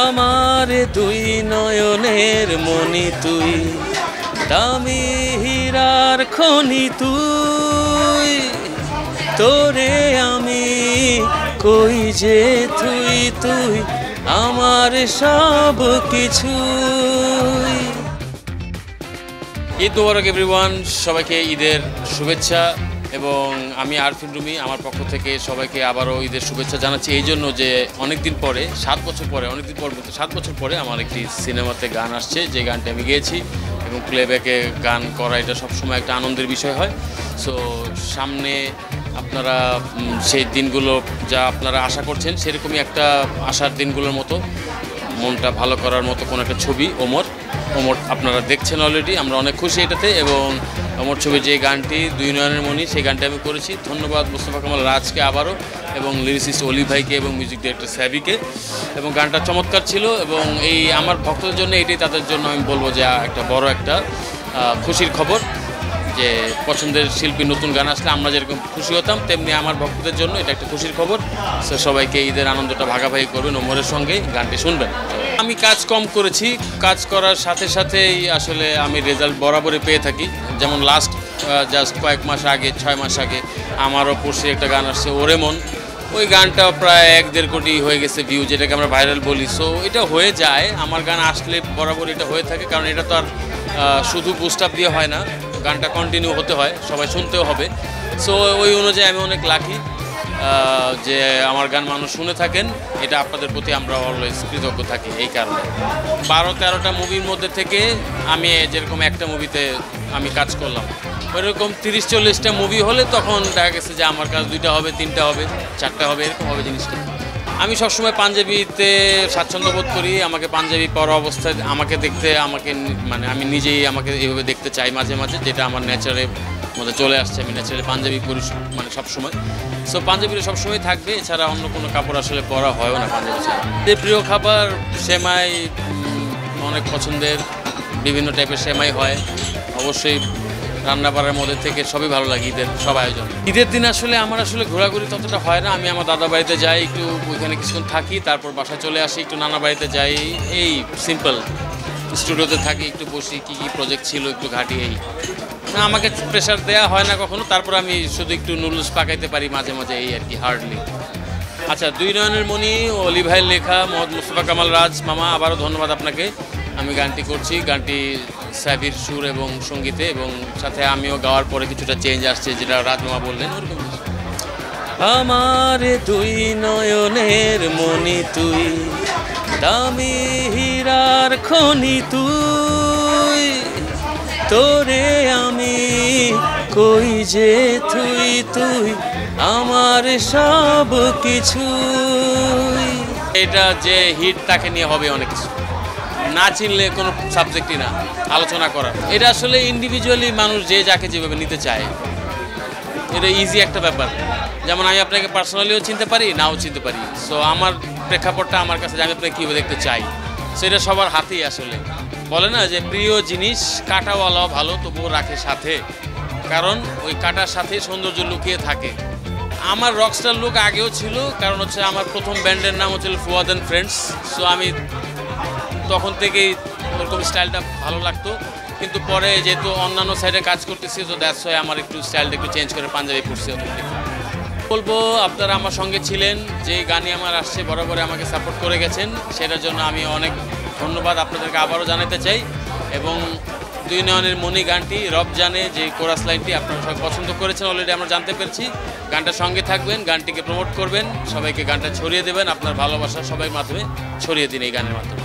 আমার দুই নয়নের মনি তুই, দামি হীরার খনি তুই, তোরে আমি কই যে তুই তুই আমার সব কিছুই। ঈদ মোবারক এভরিওয়ান, সবাইকে ঈদের শুভেচ্ছা। এবং আমি আরফিন রুমি, আমার পক্ষ থেকে সবাইকে আবারও ঈদের শুভেচ্ছা জানাচ্ছি এই জন্য যে অনেকদিন পরে, 7 বছর পরে, অনেকদিন পর বলতে 7 বছর পরে আমার একটি সিনেমাতে গান আসছে, যে গানটি আমি গেয়েছি। এবং প্লেব্যাকে গান করা এটা সবসময় একটা আনন্দের বিষয় হয়। সো সামনে আপনারা সেই দিনগুলো যা আপনারা আশা করছেন সেরকমই একটা আশার দিনগুলোর মতো মনটা ভালো করার মতো কোনো একটা ছবি ওমর আপনারা দেখছেন অলরেডি। আমরা অনেক খুশি এটাতে। এবং ওমর ছবির যে গানটি দুই নয়নের মনি, সেই গানটি আমি করেছি। ধন্যবাদ মোস্তফা কামাল রাজকে আবারও, এবং লিরিসিস্ট অলি ভাইকে, এবং মিউজিক ডিরেক্টর স্যাভিকে। এবং গানটা চমৎকার ছিল। এবং এই আমার ভক্তদের জন্য এটাই তাদের জন্য আমি বলবো যে একটা বড় একটা খুশির খবর, যে পছন্দের শিল্পী নতুন গান আসলে আমরা যেরকম খুশি হতাম, তেমনি আমার ভক্তদের জন্য এটা একটা খুশির খবর। সো সবাইকে ঈদের আনন্দটা ভাগাভাগি করবেন, ওমরের সঙ্গে গানটি শুনবেন। আমি কাজ কম করেছি, কাজ করার সাথে সাথেই আসলে আমি রেজাল্ট বরাবরই পেয়ে থাকি। যেমন লাস্ট জাস্ট কয়েক মাস আগে, 6 মাস আগে আমারও পড়শি একটা গান আসছে ওরেমন। ওই গানটা প্রায় 1-1.5 কোটি হয়ে গেছে ভিউ, যেটাকে আমরা ভাইরাল বলি। সো এটা হয়ে যায়, আমার গান আসলে বরাবর এটা হয়ে থাকে, কারণ এটা তো আর শুধু বুস্ট আপ দিয়ে হয় না, গানটা কন্টিনিউ হতে হয়, সবাই শুনতেও হবে। সো ওই অনুযায়ী আমি অনেক লাকি যে আমার গান মানুষ শুনে থাকেন। এটা আপনাদের প্রতি আমরা অলওয়েজ কৃতজ্ঞ থাকি। এই কারণে 12-13টা মুভির মধ্যে থেকে আমি যেরকম একটা মুভিতে আমি কাজ করলাম, ওইরকম 30-40টা মুভি হলে তখন দেখা গেছে যে আমার কাজ 2টা হবে, 3টা হবে, 4টা হবে, এরকম হবে জিনিসটা। আমি সবসময় পাঞ্জাবিতে স্বাচ্ছন্দ্য বোধ করি। আমাকে পাঞ্জাবি পরা অবস্থায় আমাকে দেখতে, মানে আমি নিজেই আমাকে এইভাবে দেখতে চাই মাঝে মাঝে, যেটা আমার নেচারের মধ্যে চলে আসছে। আমি ন্যাচারালি পাঞ্জাবি পরি মানে সবসময়। সো পাঞ্জাবিটা সবসময় থাকবে, এছাড়া অন্য কোনো কাপড় আসলে পরা হয়ও না পাঞ্জাবি ছাড়া। যে প্রিয় খাবার সেমাই, অনেক পছন্দের বিভিন্ন টাইপের সেমাই হয়। অবশ্যই রান্না বাড়ার মধ্যে থেকে সবই ভালো লাগে। ঈদের সব আয়োজন, ঈদের দিন আসলে আমার ঘোরাঘুরি ততটা হয় না। আমি আমার দাদা বাড়িতে যাই, একটু ওইখানে কিছুক্ষণ থাকি, তারপর বাসায় চলে আসি, একটু নানা বাড়িতে যাই, এই সিম্পল। স্টুডিওতে থাকি, একটু বসি, কী কী প্রজেক্ট ছিল একটু ঘাঁটি। এই না, আমাকে প্রেশার দেওয়া হয় না কখনো। তারপর আমি শুধু একটু নুডলস পাকাইতে পারি মাঝে মাঝে, এই আর কি, হার্ডলি। আচ্ছা, দুই নয়নের মনি, অলি ভাইয়ের লেখা, মোহাম্মদ মোস্তফা কামাল রাজ মামা, আবারও ধন্যবাদ আপনাকে। আমি গানটি করছি, গানটি স্যাভির সুর এবং সঙ্গীতে, এবং সাথে আমিও গাওয়ার পরে কিছুটা চেঞ্জ আসছে, যেটা রাজ মামা বললেন ওরকম। আমার দুই নয়নের মনি তুই, দামি হীরার খনি তুই, তোরে আমি কই যে তুই তুই আমার সব কিছুই। এটা যে হিট, তাকে নিয়ে হবে অনেক কিছু, না চিনলে কোনো সাবজেক্টই না আলোচনা করার। এটা আসলে ইন্ডিভিজুয়ালি মানুষ যে যাকে যেভাবে নিতে চায়, এটা ইজি একটা ব্যাপার। যেমন আমি আপনাকে পার্সোনালিও চিনতে পারি, নাও চিনতে পারি। সো আমার প্রেক্ষাপটটা আমার কাছে, আমি আপনাকে কীভাবে দেখতে চাই, সো এটা সবার হাতেই। আসলে বলে না যে প্রিয় জিনিস কাঁটাওয়ালাও ভালো, তবুও রাখে সাথে, কারণ ওই কাঁটার সাথে সৌন্দর্য লুকিয়ে থাকে। আমার রকস্টার লুক আগেও ছিল, কারণ হচ্ছে আমার প্রথম ব্যান্ডের নাম হচ্ছিল ফুয়াদ অ্যান্ড ফ্রেন্ডস। সো আমি তখন থেকেই ওরকম স্টাইলটা ভালো লাগতো, কিন্তু পরে যেহেতু অন্যান্য সাইডে কাজ করতেছি, তো দ্যাটস ওয়াই আমার একটু স্টাইলটা একটু চেঞ্জ করে পাঞ্জাবি পড়ছি। বলবো আপনারা আমার সঙ্গে ছিলেন, যে গানই আমার আসছে বরাবর আমাকে সাপোর্ট করে গেছেন, সেটার জন্য আমি অনেক ধন্যবাদ আপনাদেরকে আবারও জানাতে চাই। এবং দুই নয়নের মনি গানটি, রব জানে যে কোরাস লাইনটি আপনারা সবাই পছন্দ করেছেন অলরেডি, আমরা জানতে পেরেছি। গানটার সঙ্গে থাকবেন, গানটিকে প্রমোট করবেন, সবাইকে গানটা ছড়িয়ে দেবেন, আপনার ভালোবাসা সবাই মাধ্যমে ছড়িয়ে দিন এই গানের মাধ্যমে।